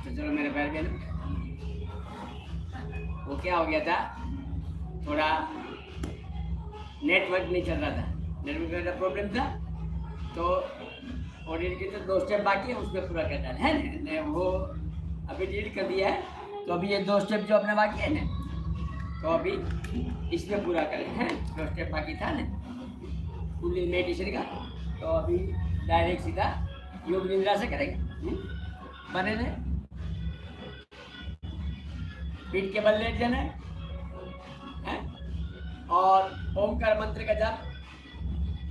तो चलो मेरे पैर के वो क्या हो गया था, थोड़ा नेटवर्क नहीं चल रहा था, नेटवर्क का प्रॉब्लम था। तो ऑडियो की तो 2 स्टेप बाकी है, उसमें पूरा करना है ना, वो अभी डिलीट कर दिया है। तो अभी ये 2 स्टेप जो अपने बाकी है ना, तो अभी इसमें पूरा करें हैं। 2 स्टेप बाकी था ना फुल मेडिटेशन का, तो अभी डायरेक्ट सीधा योग निद्रा से करेंगे। बने रहे, पीठ के बल लेट जाना है और ओमकार मंत्र का जाप,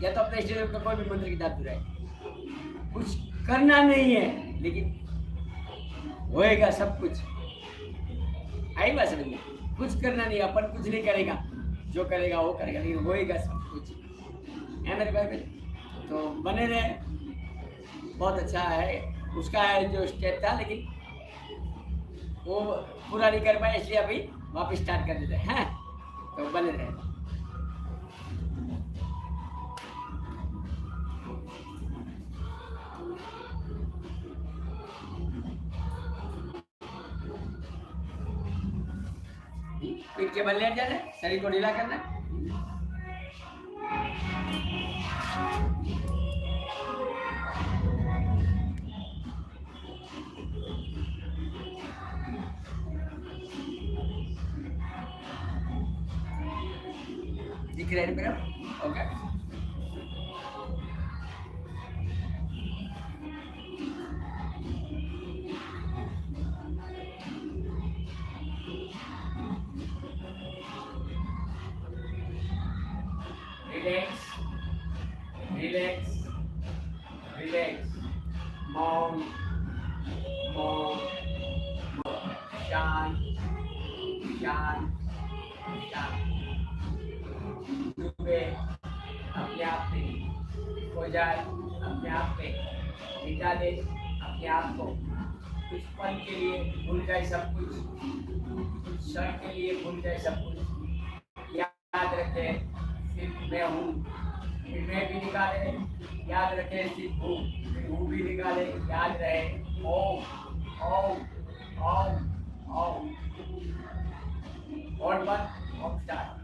या तो अपने इष्ट देव का कोई भी मंत्र की जाप रहे। कुछ करना नहीं है, लेकिन होएगा सब कुछ। आई बात समझ में? कुछ करना नहीं, अपन कुछ नहीं करेगा, जो करेगा वो करेगा, लेकिन होएगा सब कुछ है मेरे भाई। तो बने रहे, बहुत अच्छा है। उसका है जो स्टेप था, लेकिन वो पूरा नहीं कर पाए, इसलिए अभी वापस स्टार्ट कर देते हैं। तो बने रहे। पीठ के बल लेट जाना, शरीर को ढीला करना। दिख रहे हैं मेरा? ओके। Relax, relax, relax. मौन, मौन, शांत, शांत, शांत। डूबे अपने आप में, हो जाए अपने आप में, मिटा दे अपने आप को। कुछ पल के लिए भूल जाए सब कुछ, कुछ क्षण के लिए भूल जाए सब कुछ। याद रखे सिर्फ मैं हूँ, फिर मैं भी निकाले। याद रखे सिर्फ हूँ, फिर हूँ भी निकाले। याद रहे ओम, ओम, ओम, ओम। और बंद, ओम स्टार्ट।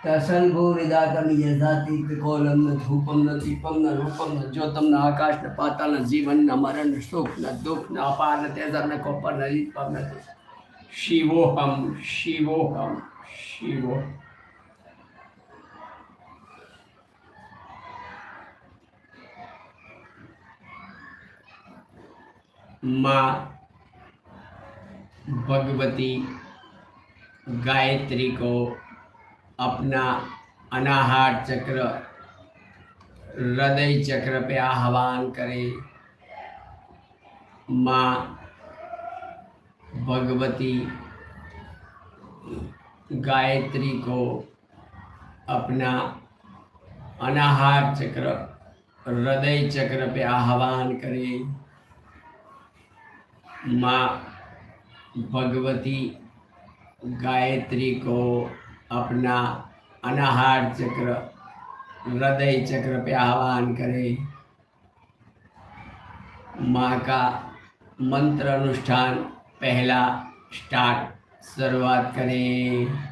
तसल्भूरिदातं यजाति त्रिकोलं न धूपं न दीपं न रूपं न ज्योतं न आकाश न पाताल न जीवन न मरण न सुख न दुख न अपार न तेजर न कोपर न रीतपम न शिवोहम शिवोहम शिवो। माँ भगवती गायत्री को अपना अनाहत चक्र हृदय चक्र पे आह्वान करें। माँ भगवती गायत्री को अपना अनाहत चक्र हृदय चक्र पे आह्वान करें। माँ भगवती गायत्री को अपना अनाहत चक्र हृदय चक्र पे आह्वान करें। माँ का मंत्र अनुष्ठान पहला स्टार्ट शुरुआत करें।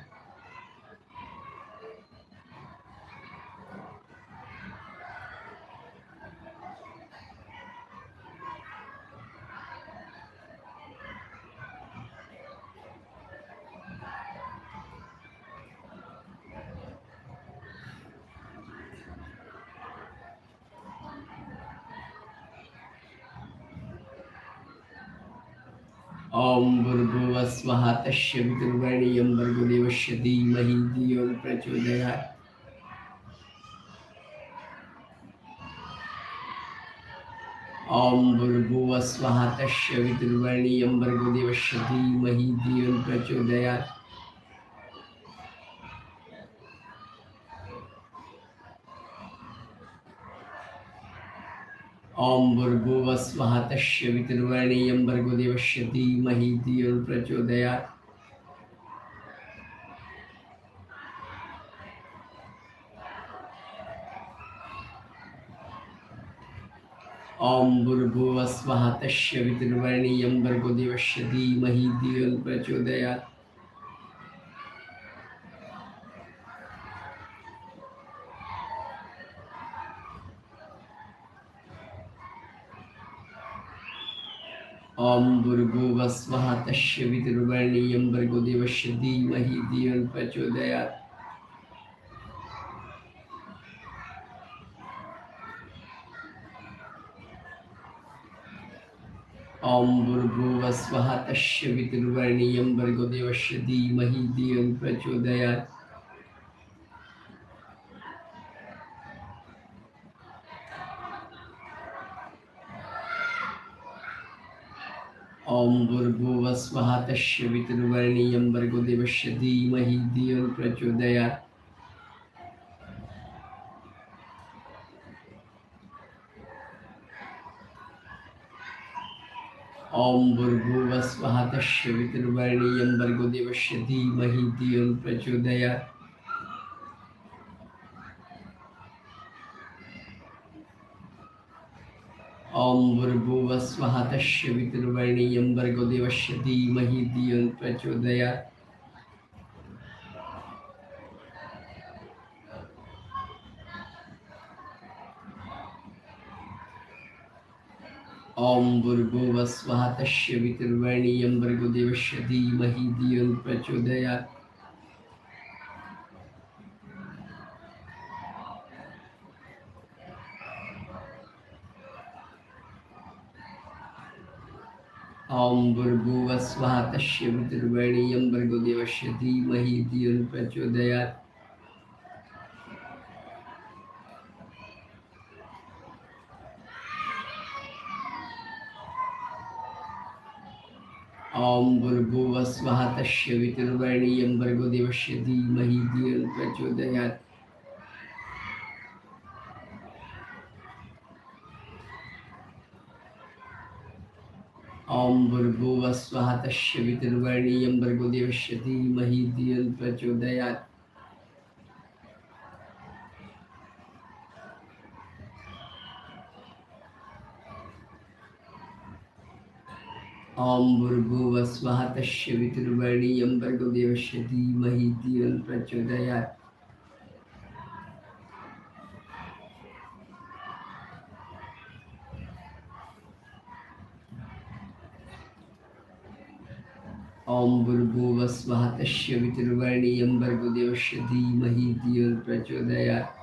ओम भूर्भुवः स्वः तस्य वितुर्वरेण्यं भर्गो देवस्य धीमहि धियो न प्रचोदयात्। ओम भूर्भुवः स्वः तस्य वितुर्वरेण्यं भर्गो देवस्य धीमहि धियो न प्रचोदयात्। ओम भूर्भुवः स्वः तस्य वितुर्वरेण्यं भर्गो देवस्य धीमहि धियो यो प्रचोदयात्। ओम भूर्भुवः स्वः तस्य वितुर्वरेण्यं भर्गो देवस्य धीमहि धियो यो प्रचोदयात्। ओम भूर्भुवः स्वः तस्य वितुर्वरेण्यं भर्गो देवस्य धीमहि धियो यो प्रचोदयात्। ओम भूर्भुवः स्वः तस्य वितुर्वरेण्यं भर्गो देवस्य धीमहि धियो यो प्रचोदयात्। ओम भूर्भुवः स्वः तस्य वितुर्वरेण्यं भर्गो देवस्य धीमहि धियो यो प्रचोदयात्। ओम भूर्भुवः स्वः तस्य वितुर्वरेण्यं भर्गो देवस्य धीमहि धियो यो प्रचोदयात्। ओम भूर्भुवः स्वः तस्य वितुर्वरेण्यं भर्गो देवस्य धीमहि धियो यो प्रचोदयात्। ओम भूर्भुवः स्वः तस्य वितुर्वरेण्यं भर्गो देवस्य धीमहि धियो यो प्रचोदयात्। ओम भूर्भुवः स्वः तस्य वितुर्वरेण्यं भर्गो देवस्य धीमहि धियो यो प्रचोदयात्। ओम भूर्भुवः स्वः तस्य वितुर्वरेण्यं भर्गो देवस्य धीमहि धियो यो प्रचोदयात्। ओम भूर्भुवः स्वः तस्य वितुर्वरेण्यं भर्गो देवस्य धीमहि धियो यो प्रचोदयात्। ओम भूर्भुवः स्वः तस्य वितुर्वरेण्यं भर्गो देवस्य धीमहि धियो यो प्रचोदयात्। ओम भूर्भुवः स्वः तस्य वितुर्वरेण्यं भर्गो देवस्य धीमहि धियो यो प्रचोदयात्।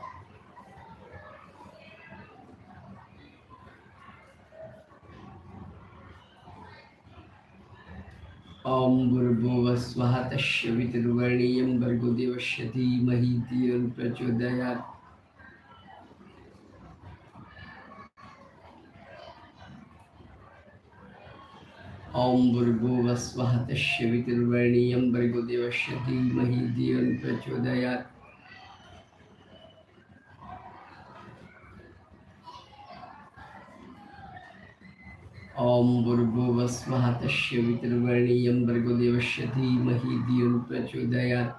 ओम भूर्भुवः स्वः तस्य वितुर्वरेण्यं भर्गो देवस्य धीमहि धियो यो प्रचोदयात्। ओम भूर्भुवः स्वः तस्य वितुर्वरेण्यं भर्गो देवस्य धीमहि धियो यो प्रचोदयात्। ओम भूर्भुवः स्वः तस्य वितुर्वरेण्यं भर्गो देवस्य धीमहि धियो यो प्रचोदयात्।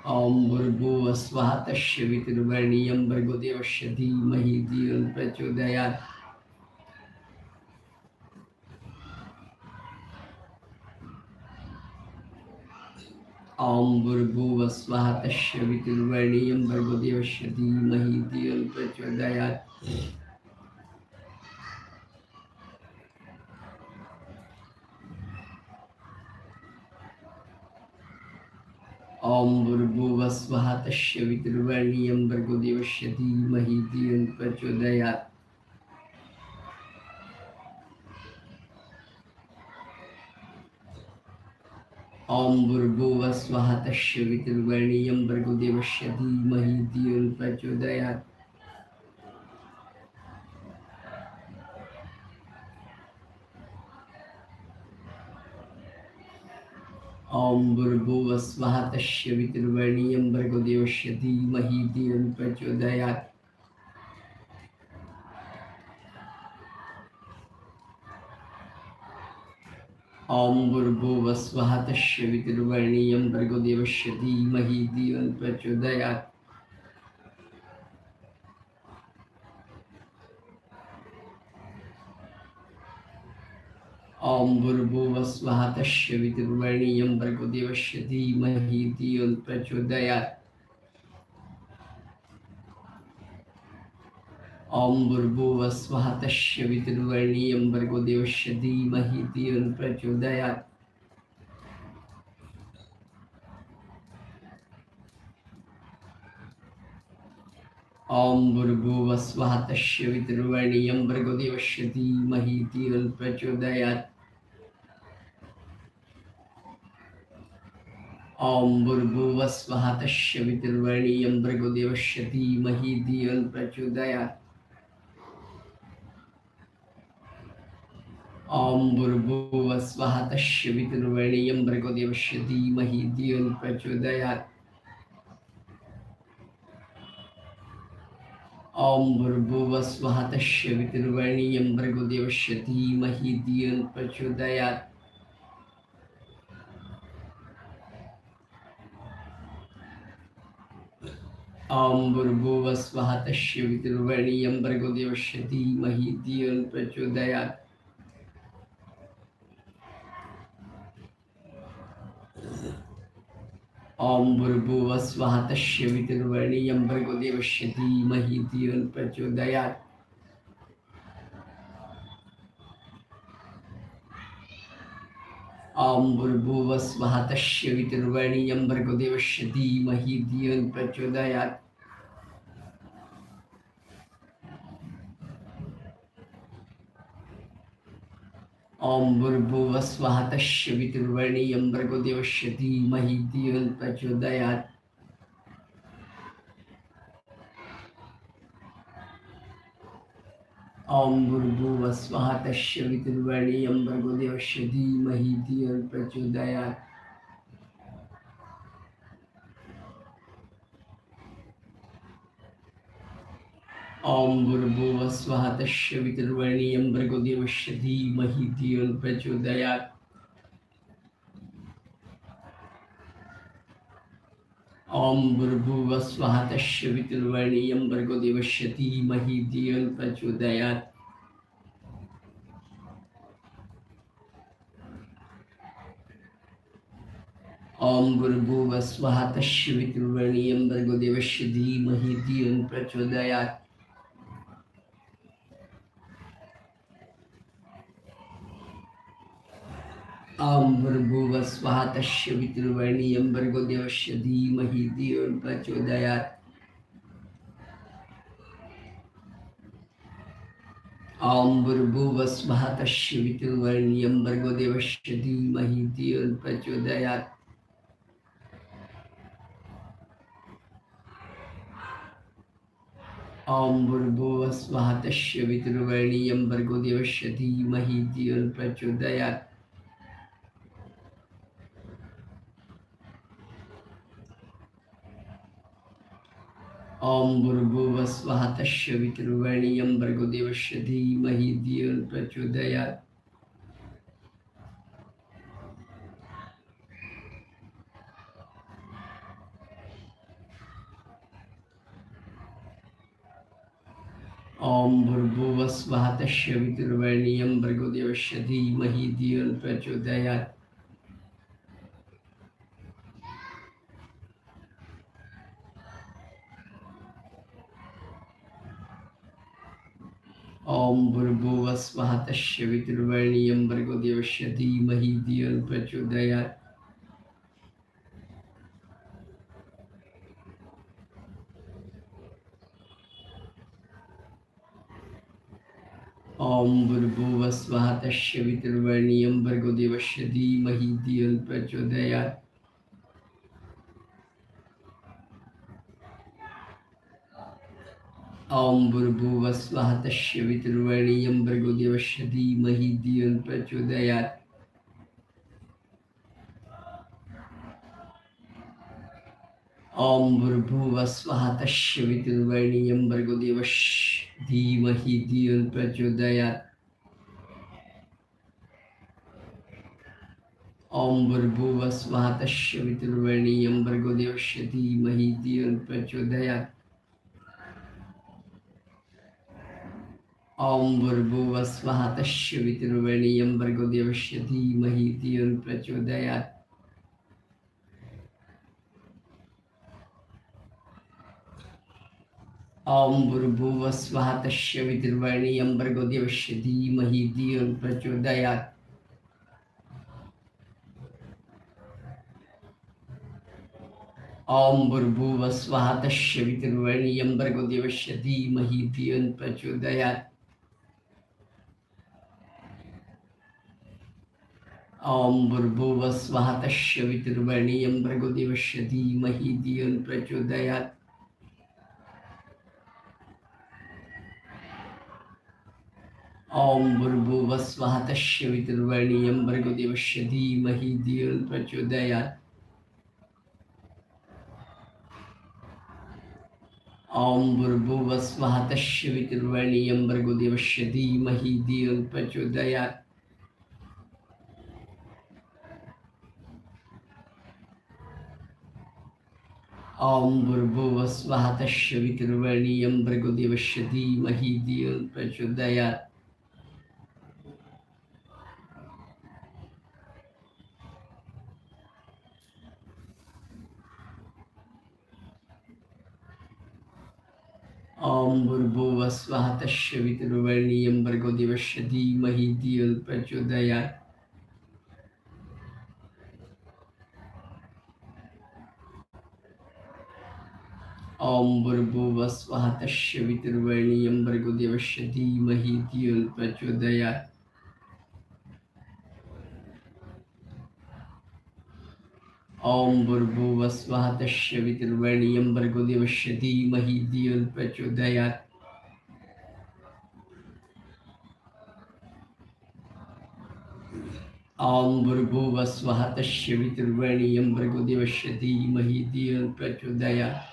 ओम भूर्भुवः स्वः तस्य वितुर्वरेण्यं भर्गो देवस्य धीमहि धियो यो प्रचोदयात्। ओम भूर्भुवः स्वः तस्य वितुर्वरेण्यं भर्गो देवस्य धीमहि धियो यो प्रचोदयात्। ओम भूर्भुवः स्वः तस्य वितुर्वरेण्यं भर्गो देवस्य धीमहि धियो यो प्रचोदयात्। ओम भूर्भुवः स्वः तस्य वितुर्वरेण्यं भर्गो देवस्य धीमहि धियो यो प्रचोदयात्। ओम भूर्भुवस्वः तस्य वितुर्वरेण्यं भर्गो देवस्य धीमहि धियो यो न प्रचोदयात्। ओम भूर्भुवस्वः तस्य वितुर्वरेण्यं भर्गो देवस्य धीमहि धियो यो न प्रचोदयात्। ओम भूर्भुवस्वः तस्य वितुर्वरेण्यं भर्गो देवस्य धीमहि धियो यो न प्रचोदयात्। ओम भूर्भुवस्वः तस्य वितुर्वरेण्यं भर्गो देवस्य धीमहि धियो यो न प्रचोदयात्। ओम भूर्भुवस्वः तस्य वितुर्वरेण्यं भर्गो देवस्य धीमहि धियो यो न प्रचोदयात्। ओम भूर्भुवस्वः तस्य वितुर्वरेण्यं भर्गो देवस्य धीमहि धियो यो न प्रचोदयात्। ओम भूर्भुवस्वः तस्य वितुर्वरेण्यं भर्गो देवस्य धीमहि धियो यो न प्रचोदयात्। ओम भूर्भुवस्वः तस्य वितुर्वरेण्यं भर्गो देवस्य धीमहि धियो यो न प्रचोदयात्। ओम भूर्भुवस्वः तस्य वितुर्वरेण्यं भर्गो देवस्य धीमहि धियो यो न प्रचोदयात्। ओम भूर्भुवस्वः तस्य वितुर्वरेण्यं भर्गो देवस्य धीमहि धियो यो न प्रचोदयात्। ओम भूर्भुवस्वः तस्य वितुर्वरेण्यं भर्गो देवस्य धीमहि धियो यो न प्रचोदयात्। ओम भूर्भुवस्वः तस्य वितुर्वरेण्यं भर्गो देवस्य धीमहि धियो यो न प्रचोदयात्। ओम भूर्भुवस्वः तस्य वितुर्वरेण्यं भर्गो देवस्य धीमहि धियो यो न प्रचोदयात्। ओम भूर्भुवस्वः तस्य वितुर्वरेण्यं भर्गो देवस्य धीमहि धियो यो न प्रचोदयात्। ओम भूर्भुवस्वः तस्य वितुर्वरेण्यं भर्गो देवस्य धीमहि धियो यो न प्रचोदयात्। ओम भूर्भुवस्वः तस्य वितुर्वरेण्यं भर्गो देवस्य धीमहि धियो यो न प्रचोदयात्। ओम भूर्भुवस्वः तस्य वितुर्वरेण्यं भर्गो देवस्य धीमहि धियो यो न प्रचोदयात्। ओम भूर्भुवस्वः तस्य वितुर्वरेण्यं भर्गो देवस्य धीमहि धियो यो न प्रचोदयात्। ओम भूर्भुवस्वः तस्य वितुर्वरेण्यं भर्गो देवस्य धीमहि धियो यो न प्रचोदयात्। ओम भूर्भुवस्वः तस्य वितुर्वरेण्यं भर्गो देवस्य धीमहि धियो यो न प्रचोदयात्। ओम भूर्भुवस्वः तस्य वितुर्वरेण्यं भर्गो देवस्य धीमहि धियो यो न प्रचोदयात्। ओम भूर्भुवस्वः तस्य वितुर्वरेण्यं भर्गो देवस्य धीमहि धियो यो न प्रचोदयात्। ओम भूर्भुवस्वः तस्य वितुर्वरेण्यं भर्गो देवस्य धीमहि धियो यो न प्रचोदयात्। ओम भूर्भुवस्वः तस्य वितुर्वरेण्यं भर्गो देवस्य धीमहि धियो यो न प्रचोदयात्। ओम भूर्भुवः स्वः तस्य वितुर्वरेण्यं भर्गो देवस्य धीमहि धियो यो न प्रचोदयात्। ओम भूर्भुवः स्वः तस्य वितुर्वरेण्यं भर्गो देवस्य धीमहि धियो यो न प्रचोदयात्। ओम भूर्भुवः स्वः तस्य वितुर्वरेण्यं भर्गो देवस्य धीमहि धियो यो न प्रचोदयात्। ओम भूर्भुवः स्वः तस्य वितुर्वरेण्यं भर्गो देवस्य धीमहि धियो यो न प्रचोदयात्। ओम भूर्भुवः स्वः तस्य वितुर्वरेण्यं भर्गो देवस्य धीमहि धियो यो न प्रचोदयात्। ओम भूर्भुवः स्वः तस्य वितुर्वरेण्यं भर्गो देवस्य धीमहि धियो यो न प्रचोदयात्। ओम भूर्भुवः स्वः तस्य वितुर्वरेण्यं भर्गो देवस्य धीमहि धियो यो न प्रचोदयात्। ओम भूर्भुवः स्वः तस्य वितुर्वरेण्यं भर्गो देवस्य धीमहि धियो यो न प्रचोदयात्। ओम भूर्भुवः स्वः तस्य वितुर्वरेण्यं भर्गो देवस्य धीमहि धियो यो न प्रचोदयात्। ओम भूर्भुवः स्वः तस्य वितुर्वरेण्यं भर्गो देवस्य धीमहि धियो यो न प्रचोदयात्। ओम भूर्भुवः स्वः तस्य वितुर्वरेण्यं भर्गो देवस्य धीमहि धियो यो न प्रचोदयात्। ओम भूर्भुवः स्वः तस्य वितुर्वरेण्यं भर्गो देवस्य धीमहि धियो यो न प्रचोदयात्। ओम भूर्भुवः स्वः तस्य वितुर्वरेण्यं भर्गो देवस्य धीमहि धियो यो न प्रचोदयात्।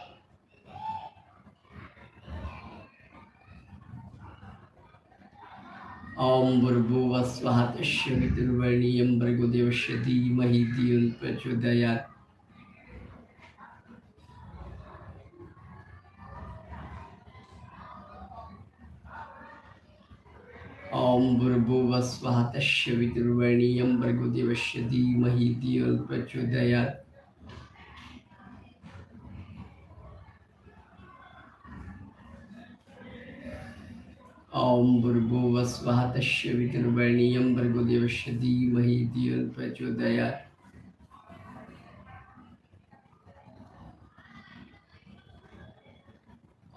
ओम भूर्भुवः स्वः तस्य वितुर्वरेण्यं भर्गो देवस्य धीमहि धियो यो न प्रचोदयात्। ओम भूर्भुवः स्वः तस्य वितुर्वरेण्यं भर्गो देवस्य धीमहि धियो यो न प्रचोदयात्। ओम भूर्भुवः स्वः तस्य वितुर्वरेण्यं भर्गो देवस्य धीमहि धियो यो न प्रचोदयात्।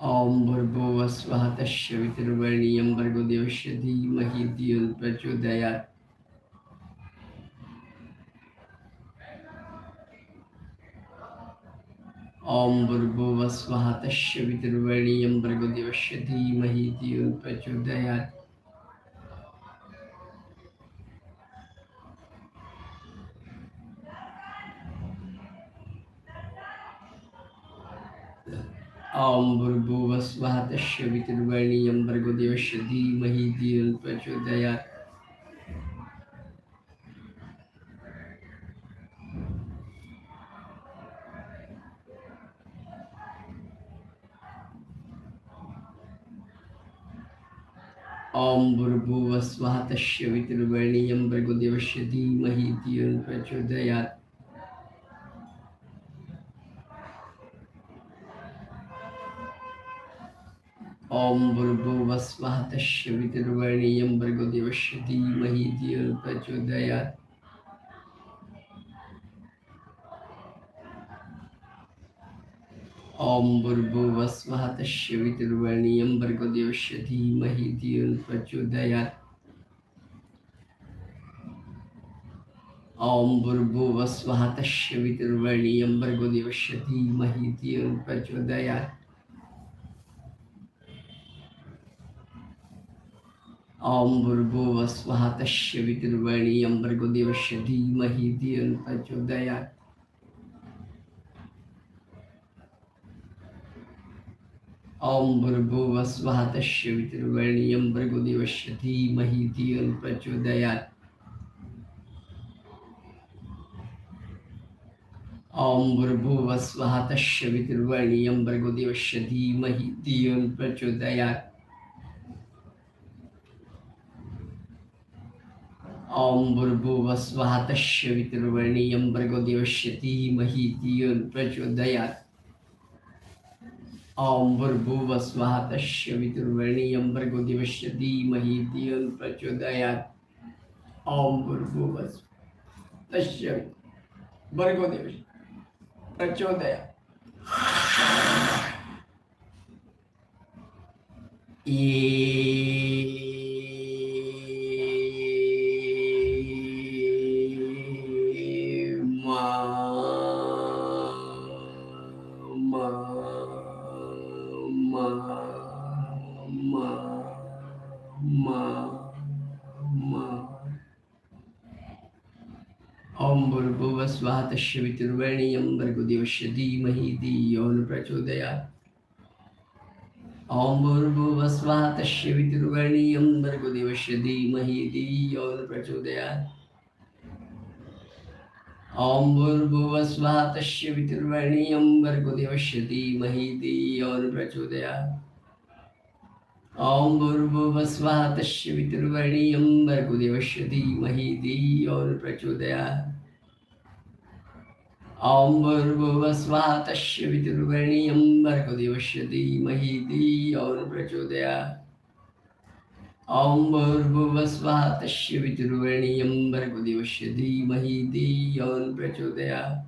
ओम भूर्भुवः स्वः तस्य वितुर्वरेण्यं भर्गो देवस्य धीमहि धियो यो न प्रचोदयात्। ओम भूर्भुवः स्वः तस्य वितुर्वरेण्यं भर्गो देवस्य धीमहि धियो यो न प्रचोदयात्। ओम भूर्भुवः स्वः तस्य वितुर्वरेण्यं भर्गो देवस्य धीमहि धियो यो न प्रचोदयात्। ओम भूर्भुवः स्वः तस्य वितुर्वरेण्यं भर्गो देवस्य धीमहि धियो यो न प्रचोदयात्। ओम भूर्भुवः स्वः तस्य वितुर्वरेण्यं भर्गो देवस्य धीमहि धियो यो न प्रचोदयात्। ओम भूर्भुवः स्वः तस्य वितुर्वरेण्यं भर्गो देवस्य धीमहि धियो यो न प्रचोदयात्। ओम भूर्भुवः स्वः तस्य वितुर्वरेण्यं भर्गो देवस्य धीमहि धियो यो न प्रचोदयात्। ओम भूर्भुवः स्वः तस्य वितुर्वरेण्यं भर्गो देवस्य धीमहि धियो यो न प्रचोदयात्। ओम भूर्भुवः स्वः तस्सवितुर्वरेण्यं भर्गो देवस्य धीमहि धियो यो न प्रचोदयात्। ओम भूर्भुवः स्वः तस्सवितुर्वरेण्यं भर्गो देवस्य धीमहि धियो यो न प्रचोदयात्। ओम भूर्भुवः स्वः तस्सवितुर्वरेण्यं भर्गो देवस्य धीमहि धियो यो न प्रचोदयात्। ओम भूर्भुवः स्वः तस्सवितुर्वरेण्यं भर्गो देवस्य धीमहि धियो यो न प्रचोदयात्। ओम भूर्भुवः तस्य भर्गो देवस्य प्रचोदयात्। ओम भूर्भुवः स्वः तस्सवितुर्वरेण्यं भर्गो देवस्य धीमहि धियो यो न प्रचोदयात्। ओम भूर्भुवः स्वः तस्सवितुर्वरेण्यं भर्गो देवस्य धीमहि धियो यो न प्रचोदयात्। ओम भूर्भुवः स्वः तस्सवितुर्वरेण्यं भर्गो देवस्य धीमहि धियो यो न प्रचोदयात्। ओम भूर्भुवः स्वः तस्सवितुर्वरेण्यं भर्गो देवस्य धीमहि धियो यो न प्रचोदयात्। ओम भूर्भुवः स्वः तस्सवितुर्वरेण्यं भर्गो देवस्य धीमहि धियो यो न प्रचोदयात्। ओम भूर्भुवः स्वः तस्सवितुर्वरेण्यं भर्गो देवस्य धीमहि धियो यो न प्रचोदयात्।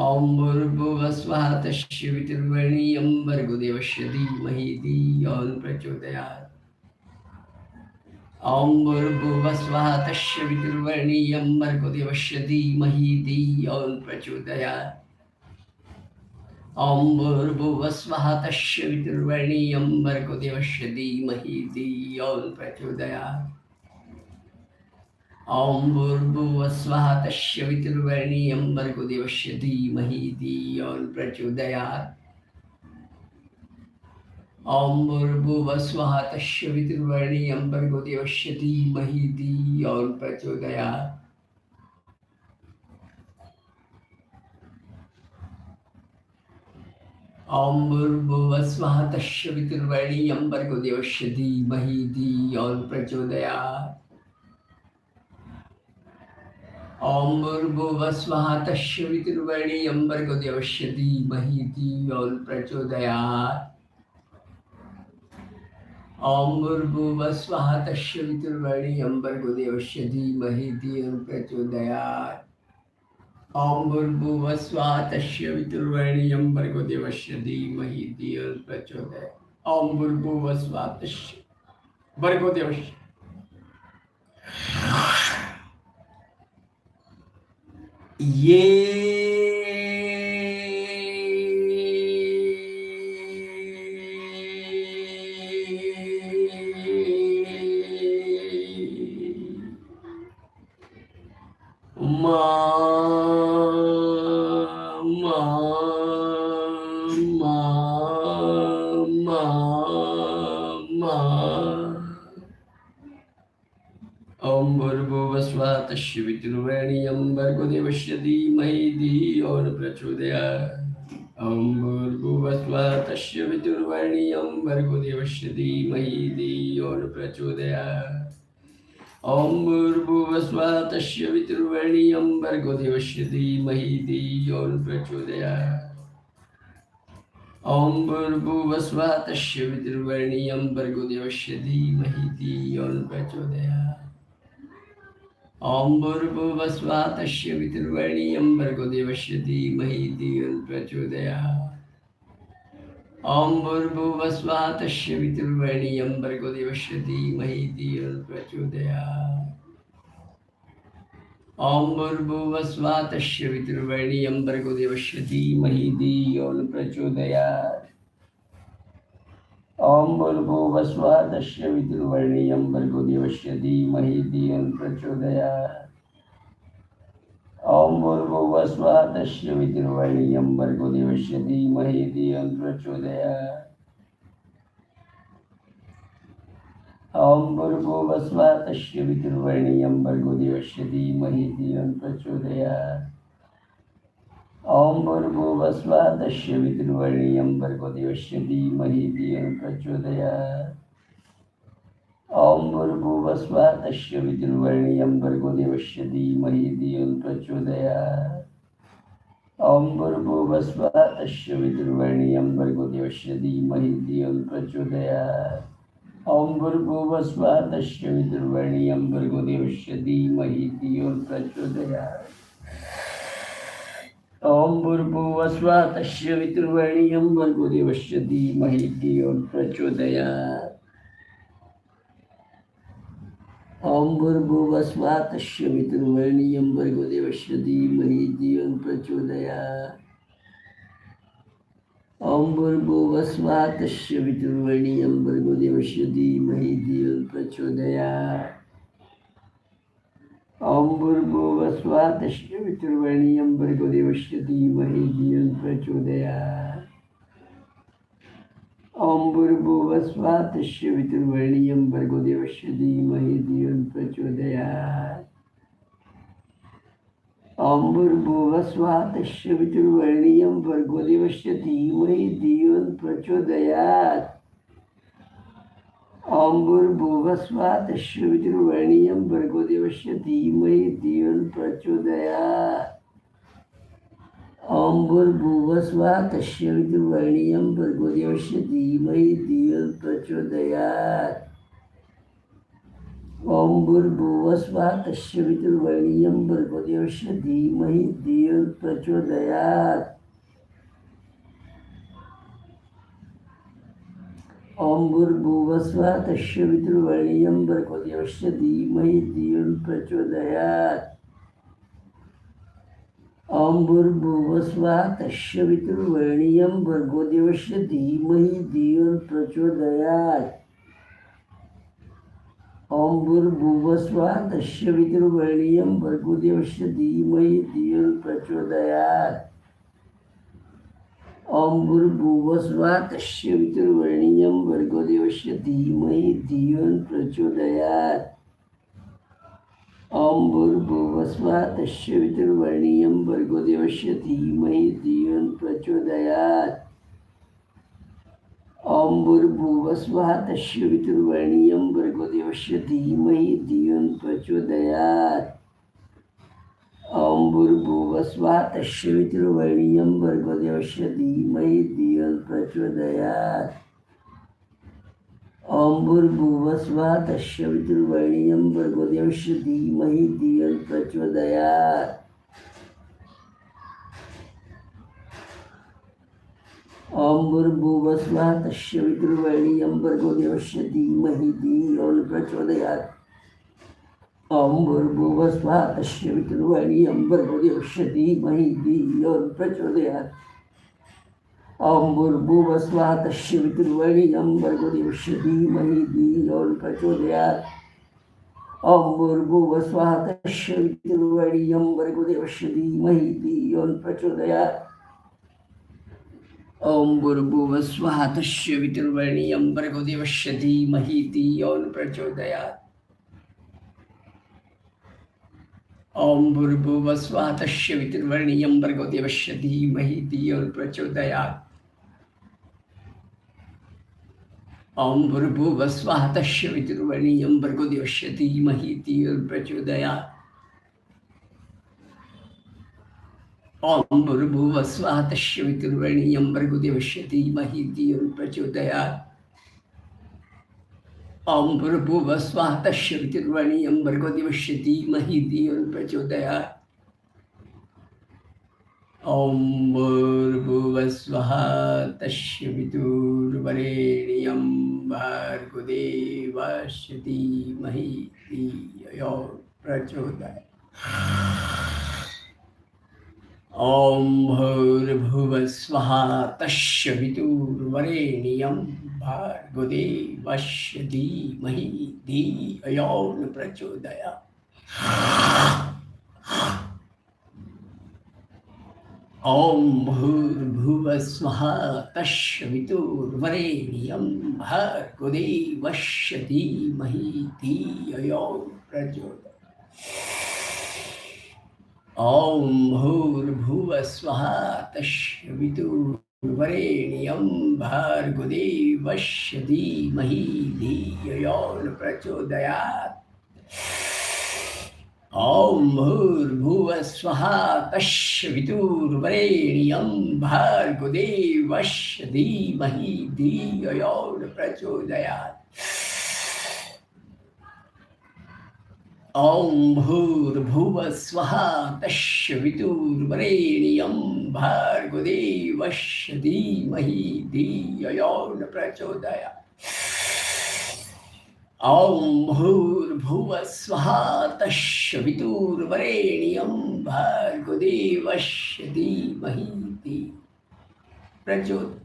ओम भूर्भुवः स्वः तस्सवितुर्वरेण्यं भर्गो देवस्य धीमहि धियो यो न प्रचोदयात्। ओम भूर्भुवः स्वः तस्सवितुर्वरेण्यं भर्गो देवस्य धीमहि धियो यो न प्रचोदयात्। ओम भूर्भुवः स्वः तस्सवितुर्वरेण्यं भर्गो देवस्य धीमहि धियो यो न प्रचोदयात्। ओम भूर्भुवः स्वः तस्सवितुर्वरेण्यं भर्गो देवस्य धीमहि धियो यो न प्रचोदयात्। ओम भूर्भुवः स्वः तस्सवितुर्वरेण्यं भर्गो देवस्य धीमहि धियो यो न प्रचोदयात्। ओम भूर्भुवः स्वः तस्सवितुर्वरेण्यं भर्गो देवस्य धीमहि धियो यो न प्रचोदयात्। ओम भूर्भुवः स्वः तस्सवितुर्वरेण्यं भर्गो देवस्य धीमहि धियो यो न प्रचोदयात्। ओम भूर्भुवः स्वः तस्सवितुर्वरेण्यं भर्गो देवस्य धीमहि धियो यो न प्रचोदयात्। ओम भूर्भुवः स्वः तस्सवितुर्वरेण्यं भर्गो देवस्य धीमहि धियो यो न प्रचोदयात्। ओम भूर्भुवः स्वः तस्य भर्गो देवस्य ओम भूर्भुवः स्वः तस्सवितुर्वरेण्यं भर्गो देवस्य धीमहि धियो यो न प्रचोदयात्। ओम भूर्भुवः स्वः तस्सवितुर्वरेण्यं भर्गो देवस्य धीमहि धियो यो न प्रचोदयात्। ओम भूर्भुवः स्वः तस्सवितुर्वरेण्यं भर्गो देवस्य धीमहि धियो यो न प्रचोदयात्। ओम भूर्भुवः स्वः तस्सवितुर्वरेण्यं भर्गो देवस्य धीमहि धियो यो न प्रचोदयात्। ओम भूर्भुवः स्वः तस्सवितुर्वरेण्यं भर्गो देवस्य धीमहि धियो यो न प्रचोदयात्। ओम भूर्भुवः स्वः तस्सवितुर्वरेण्यं भर्गो देवस्य धीमहि धियो यो न प्रचोदयात्। ओम भूर्भुवः स्वः तस्सवितुर्वरेण्यं भर्गो देवस्य धीमहि धियो यो न प्रचोदयात्। ओम भूर्भुवः स्वः तस्सवितुर्वरेण्यं भर्गो देवस्य धीमहि धियो यो न प्रचोदयात्। ओम भूर्भुवः स्वः तस्य वितुर्वरेण्यं भर्गो देवस्य धीमहि धियो यो न प्रचोदयात्। ओम भूर्भुवः स्वः तस्य वितुर्वरेण्यं भर्गो देवस्य धीमहि धियो यो न प्रचोदयात्। ओम भूर्भुवः स्वः तस्य वितुर्वरेण्यं भर्गो देवस्य धीमहि धियो यो न प्रचोदयात्। ओम भूर्भुवः स्वः तस्य वितुर्वरेण्यं भर्गो देवस्य धीमहि धियो यो न प्रचोदयात्। ओम भूर्भुवः स्वः तस्य वितुर्वरेण्यं भर्गो देवस्य धीमहि धियो यो न प्रचोदयात्। ओम भूर्भुवः स्वः तस्य वितुर्वरेण्यं भर्गो देवस्य धीमहि धियो यो न प्रचोदयात्। ओम भूर्भुवः स्वः तस्य वितुर्वरेण्यं भर्गो देवस्य धीमहि धियो यो न प्रचोदयात्। ओम भूर्भुवः स्वः तस्य वितुर्वरेण्यं भर्गो देवस्य धीमहि धियो यो न प्रचोदयात्। ओम भूर्भुवः स्वः तस्य वितुर्वरेण्यं भर्गो देवस्य धीमहि धियो यो न प्रचोदयात्। ओम भूर्भुवः स्वः तस्य वितुर्वरेण्यं भर्गो देवस्य धीमहि धियो यो न प्रचोदयात्। ओम भूर्भुवः स्वः तस्य वितुर्वरेण्यं भर्गो देवस्य धीमहि धियो यो न प्रचोदयात्। ओम भूर्भुवः स्वः तस्य वितुर्वरेण्यं भर्गो देवस्य धीमहि धियो यो न प्रचोदयात्। ओम भूर्भुवः स्वः तस्य वितुर्वरेण्यं भर्गो देवस्य धीमहि धियो यो न प्रचोदयात्। ओम भूर्भुवः स्वः तस्य वितुर्वरेण्यं भर्गो देवस्य धीमहि धियो यो न प्रचोदयात्। ओम भूर्भुवः स्वः तस्य वितुर्वरेण्यं भर्गो देवस्य धीमहि धियो यो न प्रचोदयात्। ओम भूर्भुवः स्वः तस्य वितुर्वरेण्यं भर्गो देवस्य धीमहि धियो यो न प्रचोदयात्। ओम भूर्भुवः स्वः तस्य वितुर्वरेण्यं भर्गो देवस्य धीमहि धियो यो न प्रचोदयात्। ओम भूर्भुवः स्वः तस्य वितुर्वरेण्यं भर्गो देवस्य धीमहि धियो यो न प्रचोदयात्। ओम भूर्भुवः स्वः तस्य वितुर्वरेण्यं भर्गो देवस्य धीमहि धियो यो न प्रचोदयात्। ओम भूर्भुवः स्वः तस्य वितुर्वरेण्यं भर्गो देवस्य धीमहि धियो यो न प्रचोदयात्। ओम भूर्भुवः स्वः तस्य वितुर्वरेण्यं भर्गो देवस्य धीमहि धियो यो न प्रचोदयात्। ओम भूर्भुवः स्वः तस्य वितुर्वरेण्यं भर्गो देवस्य धीमहि धियो यो न प्रचोदयात्। ओम भूर्भुवः स्वः तस्य वितुर्वरेण्यं भर्गो देवस्य धीमहि धियो यो न प्रचोदयात्। ओम भूर्भुवः स्वः तस्य वितुर्वरेण्यं भर्गो देवस्य धीमहि धियो यो न प्रचोदयात्। ओम भूर्भुवः स्वः तस्य वितुर्वरेण्यं भर्गो देवस्य धीमहि धियो यो न प्रचोदयात्। ओम भूर्भुवः स्वः तस्य वितुर्वरेण्यं भर्गो देवस्य धीमहि धियो यो न प्रचोदयात्। ओम भूर्भुवः स्वः तस्य वितुर्वरेण्यं भर्गो देवस्य धीमहि धियो यो न प्रचोदयात्। ओम भूर्भुवः स्वः तस्य वितुर्वरेण्यं भर्गो देवस्य धीमहि धियो यो न प्रचोदयात्। ओम भूर्भुवः स्वः तस्य वितुर्वरेण्यं भर्गो देवस्य धीमहि धियो यो न प्रचोदयात्। ओम भूर्भुवः स्वः तस्य वितुर्वरेण्यं भर्गो देवस्य धीमहि धियो यो न प्रचोदयात्। ओम भूर्भुवः स्वः तस्य वितुर्वरेण्यं भर्गो देवस्य धीमहि धियो यो न प्रचोदयात्। ओम भूर्भुवः स्वः तस्य वितुर्वरेण्यं भर्गो देवस्य धीमहि धियो यो न प्रचोदयात्। ओम भूर्भुवः स्वः तस्य वितुर्वरेण्यं भर्गो देवस्य धीमहि धियो यो न प्रचोदयात्। ओम भूर्भुवः स्वः तस्य वितुर्वरेण्यं भर्गो देवस्य धीमहि धियो यो न प्रचोदयात्। ओम भूर्भुवः स्वः तस्वितुर्वरेण्यं भर्गो देवस्य धीमहि धियो यो प्रचोदयात्। ओम भूर्भुवः स्वः तस्वितुर्वरेण्यं भर्गो देवस्य धीमहि धियो यो प्रचोदयात्। ओम भूर्भुवः स्वः तस्वितुर्वरेण्यं भर्गो देवस्य धीमहि धियो यो प्रचोदयात्। ओम भूर्भुवः स्वः तस्वितुर्वरेण्यं भर्गो देवस्य धीमहि धियो यो प्रचोदयात्। ओम भूर्भुवः स्वः तस्वितुर्वरेण्यं भर्गो देवस्य धीमहि धियो प्रचोदयात्।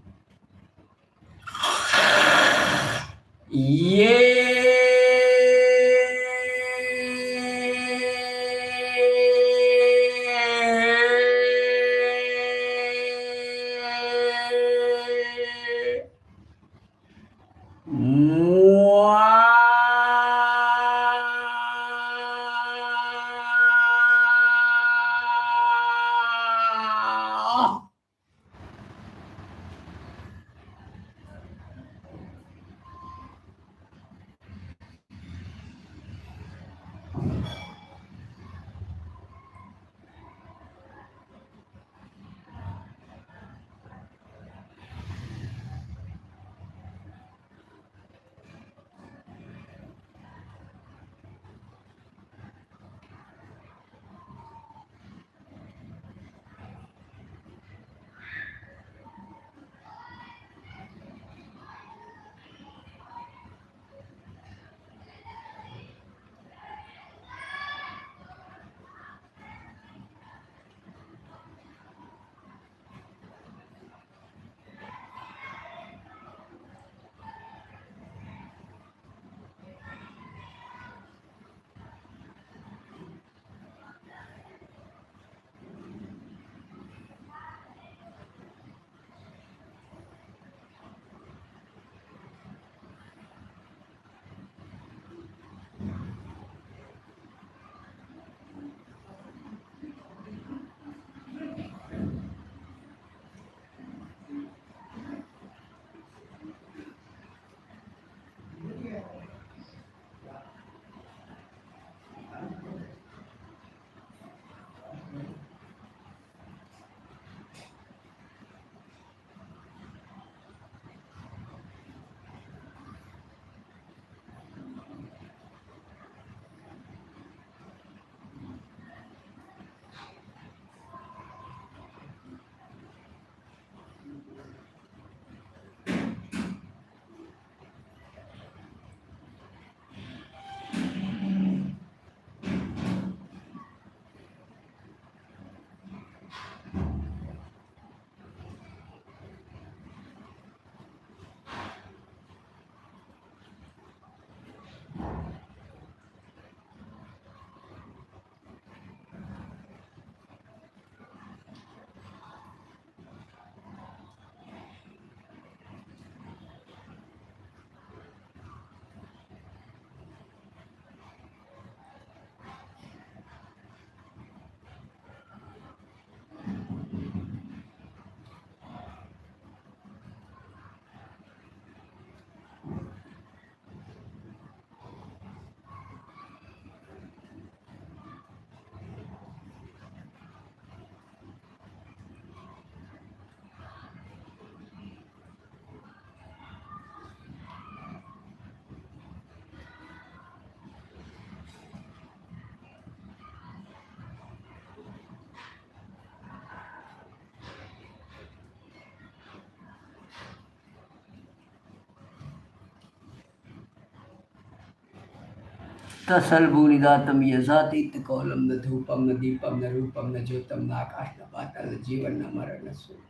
तसल्भूनिदातं यजातीतकौलं न धूपं न दीपं न रूपं न ज्योतं न आकाश न पाताल न जीवन न मरण न सुख।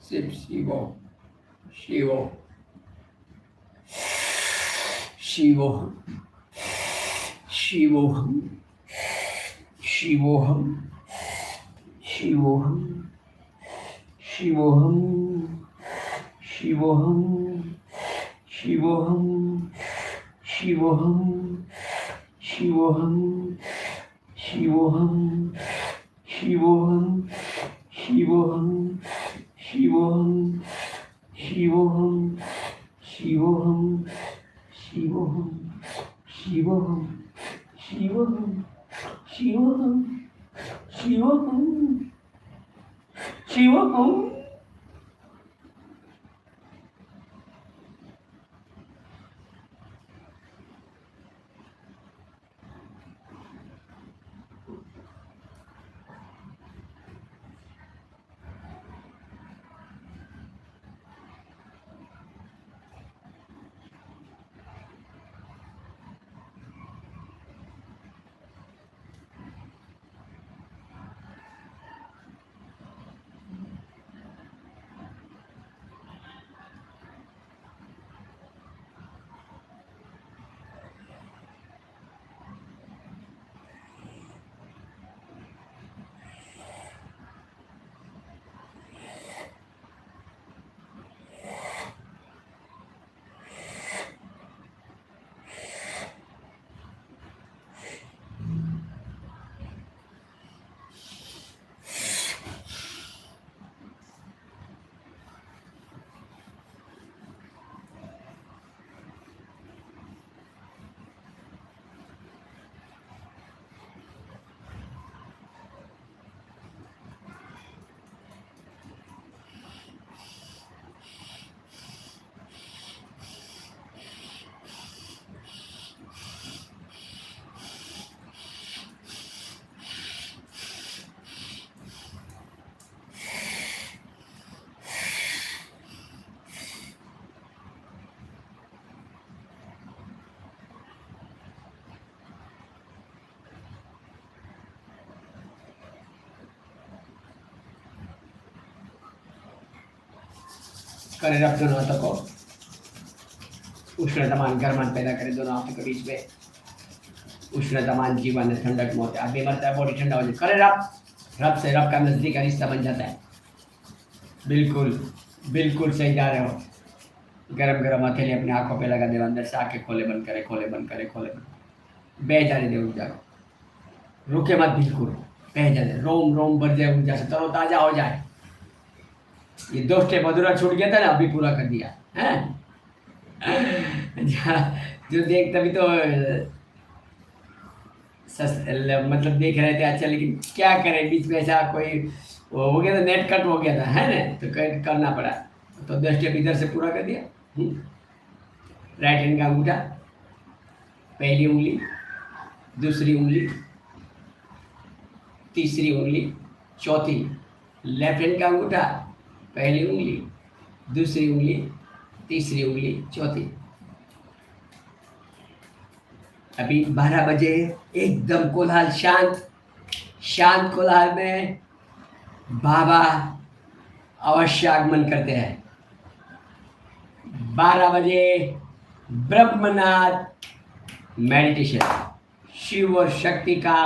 शिव शिवो शिवो शिवोहम शिवोहम शिवोहम शिवोहम शिवोहम शिवोहम शिवोहम शिवोहम शिवोहम शिवोहम शिवोहम शिवोहम शिवोहम शिवोहम शिवोहम शिवोहम शिवोहम शिवोहम शिवोहम शिवोहम शिवोहम करे रब दोनों हाथों को उष्णतामान गर्मान पैदा करे दोनों हाथों के बीच में उष्णतामान जीवन है ठंडक मौत आदमी मरता है बॉडी ठंडा हो जाए करे रब से रब का नजदीक का रिश्ता बन जाता है बिल्कुल बिल्कुल सही जा रहे हो गरम गरम हथेली अपनी आंखों पे लगा दे अंदर से आंखें खोले बंद करे खोले बंद करे खोले बंद बह जाने दे ऊर्जा को रुके मत बिल्कुल बह जाने रोम रोम बढ़ जाए ऊर्जा से तरोताजा हो जाए ये 2 स्टेप अधूरा छूट गया था ना अभी पूरा कर दिया है जो देख तभी तो मतलब देख रहे थे अच्छा लेकिन क्या करें बीच में ऐसा कोई हो गया था नेट कट हो गया था है ना तो करना पड़ा तो 10 स्टेप इधर से पूरा कर दिया राइट हैंड का अंगूठा पहली उंगली दूसरी उंगली तीसरी उंगली चौथी लेफ्ट हैंड का अंगूठा पहली उंगली दूसरी उंगली तीसरी उंगली चौथी अभी 12 बजे एकदम कोलाहल शांत कोलाहल में बाबा अवश्य आगमन करते हैं 12 बजे ब्रह्मनाथ मेडिटेशन शिव और शक्ति का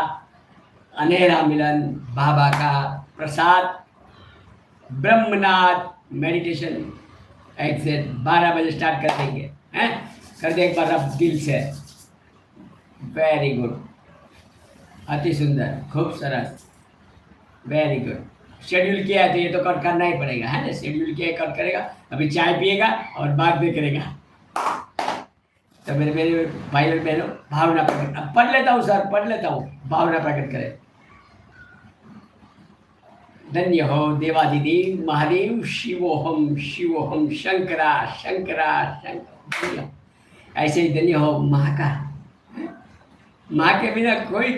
अनहरा मिलन बाबा का प्रसाद ब्रह्मनाथ मेडिटेशन एग्जैक्ट 12 बजे स्टार्ट कर देंगे हैं कर दे एक बार अब दिल से वेरी गुड अति सुंदर खूब सरस वेरी गुड शेड्यूल किया है तो ये तो कट करना ही पड़ेगा है ना शेड्यूल किया है कट करेगा अभी चाय पिएगा और बाद में करेगा तो मेरे भाई और बहनों भावना प्रकट अब पढ़ लेता हूँ सर पढ़ लेता हूँ भावना प्रकट करें धन्य हो देवादिदेव महादेव शिवोहम शंकरा शंकरा शंकर ऐसे ही धन्य हो माँ का माँ के बिना कोई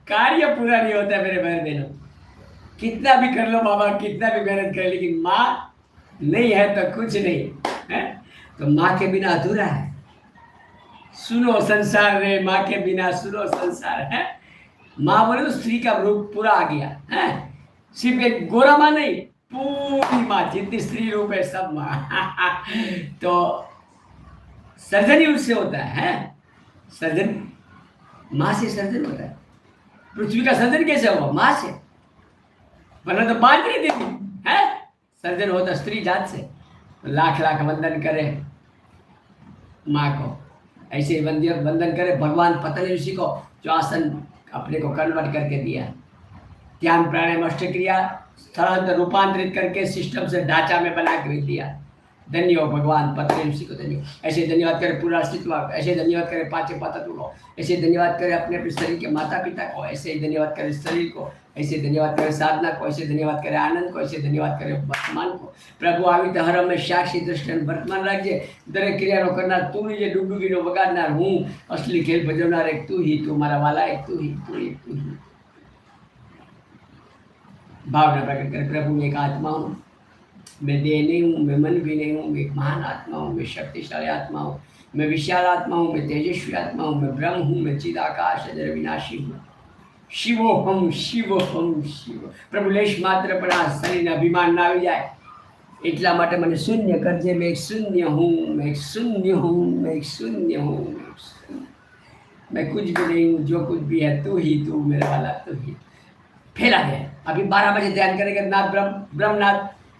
कार्य पूरा नहीं होता मेरे भाई बहनों कितना भी कर लो बाबा कितना भी मेहनत कर लेकिन माँ नहीं है तो कुछ नहीं है तो माँ के बिना अधूरा है सुनो संसार रे माँ के बिना सुनो संसार है माँ बोले तो स्त्री का रूप पूरा आ गया है सिर्फ एक गोरा माँ नहीं पूरी माँ जितनी स्त्री रूप है सब माँ तो सर्जन ही उससे होता है सर्जन माँ से सर्जन होता है पृथ्वी का सर्जन कैसे हुआ माँ से वरना तो बांध नहीं देती है सर्जन होता स्त्री जात से, लाख लाख वंदन करे माँ को। ऐसे वंदन करे भगवान पतंजलि ऋषि को, जो आसन अपने को कन्वर्ट करके दिया। ध्यान प्राणायाम अष्ट क्रिया स्थलांतर रूपांतरित करके सिस्टम से ढांचा में बना के दिया। धन्य हो भगवान पतंजलि ऋषि को, धन्य। ऐसे धन्यवाद करे पूरा अस्तित्व, ऐसे धन्यवाद करे पांच तत्व को, ऐसे धन्यवाद करे अपने अपने शरीर के माता पिता को, ऐसे धन्यवाद करे शरीर को, ऐसे धन्यवाद करे साधना को, ऐसे धन्यवाद करे आनंद को, ऐसे धन्यवाद करे वर्तमान को। प्रभु આવી તો હર में साक्षी दृष्टि वर्तमान રાખજે। દરેક ક્રિયાનો કરનાર તું જે ડુગડુગીનો વગાડનાર હું, असली खेल ભજવનાર એક તું ही, तू મારા વાલા એક तू ही, तू ही, तू ही। भावना प्रकट कर प्रभु मैं एक आत्मा हूँ, मैं देह नहीं हूँ, मैं मन भी नहीं हूँ, मैं एक महान आत्मा हूँ, मैं शक्तिशाली आत्मा हूँ, मैं विशाल आत्मा हूँ, मैं तेजस्वी आत्मा हूँ, मैं ब्रह्म हूँ, मैं चिदाकाश अजर विनाशी हूँ। शिवोहम शिवोहम शिव। प्रभु लेश मात्र पर आ शरीर अभिमान ना આવી જાય એટલા માટે મને શૂન્ય કરજે। मैं एक शून्य हूँ, मैं एक शून्य हूँ, मैं एक शून्य हूँ, मैं कुछ भी नहीं हूँ, जो कुछ भी है तू ही, तू मेरा वाला तू ही। फैला गया। अभी 12 बजे ध्यान करेंगे, नाथ ब्रह्मनाथ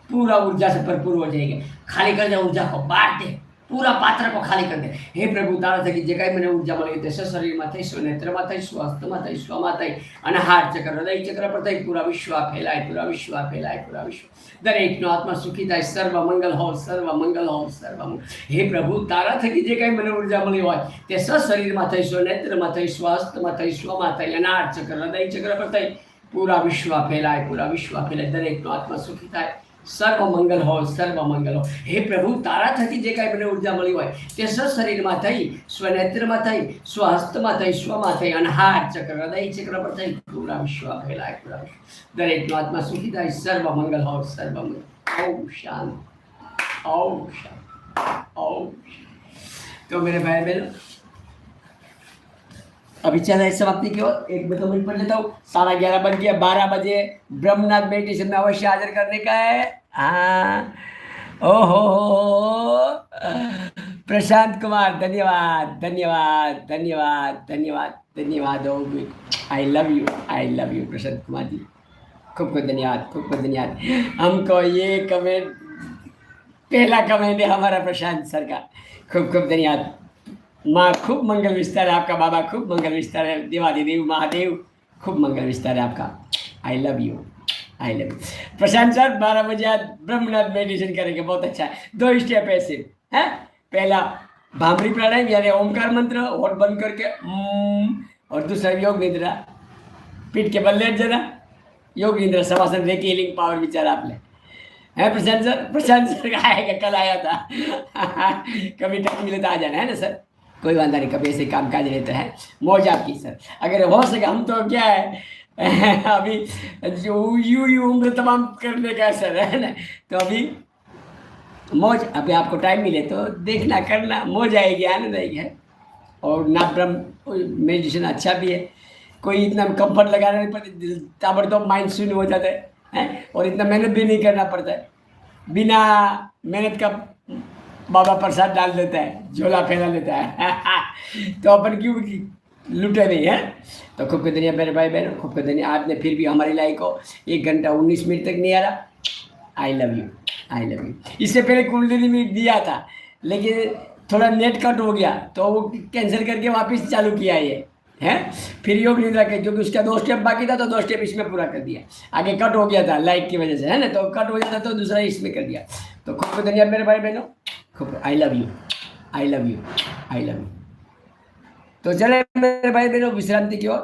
पूरा ऊर्जा से भरपूर हो जाएंगे। खाली कर दे ऊर्जा को, बांट दे, पूरा पात्र को खाली कर दे। हे प्रभु तारा थकी जे कांई मने ऊर्जा मळी ते शरीरमा थई, नेत्रमा थई, हस्तमा थई, स्वमा थई અને હાર્ટ ચક્ર હૃદય ચક્ર પર થઈ પૂરા વિશ્વ ફેલાય, પૂરા વિશ્વ ફેલાય, પૂરા વિશ્વ દરેકનો આત્મા સુખી થાય। સર્વ મંગલ हो, सर्व मंगल हो, सर्व मंगल। हे प्रभु तारा थकी जे कांई मने ऊर्जा मळी होय ते शरीरमा थई, नेत्रमा थई, हस्तमा थई, स्वमा थई અને હાર્ટ ચક્ર હૃદય ચક્ર પર થઈ पूरा विश्व फैलाए, पूरा विश्व फैलाए। दरेकનો आत्मा सुखी થાય, सर्व मंगल हो, सर्व मंगल हो। हे प्रभु तारा थकी जे कांई मने ऊर्जा मळी होय ते शरीरमा थई, स्वनेत्रमा थई, स्वहस्तमा थई, स्वमा थई અને હાર્ટ ચક્ર હૃદય ચક્ર પર થઈ पूरा विश्व फैलाए, पूरा विश्व दरेकનો आत्मा सुखी થાય। सर्व मंगल हो, सर्व मंगल। ओम शांति, ओम शांति, ओम। तो मेरे भाई बहनों अभी चला है समाप्ति की ओर। 1-2 मिनट पढ़ लेता हूँ। 11:30 बज गया, 12 बजे ब्रह्मनाथ मेडिटेशन में अवश्य हाजिर करने का है। हाँ, ओहो प्रशांत कुमार धन्यवाद धन्यवाद धन्यवाद धन्यवाद धन्यवाद। I love you, I love you Prashant Kumar ji, खूब खूब धन्यवाद, खूब खूब धन्यवाद। हमको ये कमेंट, पहला कमेंट है हमारा प्रशांत सर का, खूब खूब धन्यवाद। माँ खूब मंगल विस्तार है आपका, बाबा खूब मंगल विस्तार है, देवादिदेव महादेव खूब मंगल विस्तार है आपका। आई love you, I love you Prashant sir. 12 बजे आज ब्रह्मनाथ मेडिटेशन करेंगे, बहुत अच्छा है। 2 स्टेप है सिर्फ, है पहला भामरी प्राणायाम यानी ओमकार मंत्र, होठ बंद करके और दूसरा योग निद्रा, पीठ के बल लेट जाना, योग निद्रा शवासन रेकी हीलिंग पावर विचार आपने है। प्रशांत सर, प्रशांत सर आएगा, कल आया था कभी टाइम मिले तो आ जाना है ना सर, कोई वादा नहीं, कभी ऐसे काम काज रहता है। मौज आपकी सर, अगर हो सके। हम तो क्या है अभी जो यू उम्र तमाम करने का सर है ना, तो अभी मौज, अभी आपको टाइम मिले तो देखना करना, मौज आएगी, आनंद आएगी। और ना ब्रह्म मेडिटेशन अच्छा भी है, कोई इतना कंफर्ट लगाना नहीं पड़ता, ताबड़तोड़ माइंड शून्य हो जाता है और इतना मेहनत भी नहीं करना पड़ता है। बिना मेहनत का बाबा प्रसाद डाल देता है, झोला फैला देता है तो अपन क्यों लूटे नहीं है। तो खूब खूब धन्यवाद मेरे भाई बहनों, खूब खूब धन्यवाद। आपने फिर भी हमारी लाइक को 1 घंटा 19 मिनट तक नहीं आ रहा। आई love you, I love you. इससे पहले कुंडली में दिया था, लेकिन थोड़ा नेट कट हो गया तो वो कैंसिल करके वापस चालू किया ये है। फिर योग निद्रा के, क्योंकि उसका 2 स्टेप बाकी था तो 2 स्टेप इसमें पूरा कर दिया। आगे कट हो गया था लाइक की वजह से, है ना, तो कट हो जाता तो दूसरा इसमें कर दिया। तो खूब खूब धन्यवाद मेरे भाई बहनों, खूब। आई love you, I love you, I love you. तो चले मेरे भाई बहनों विश्रांति की ओर।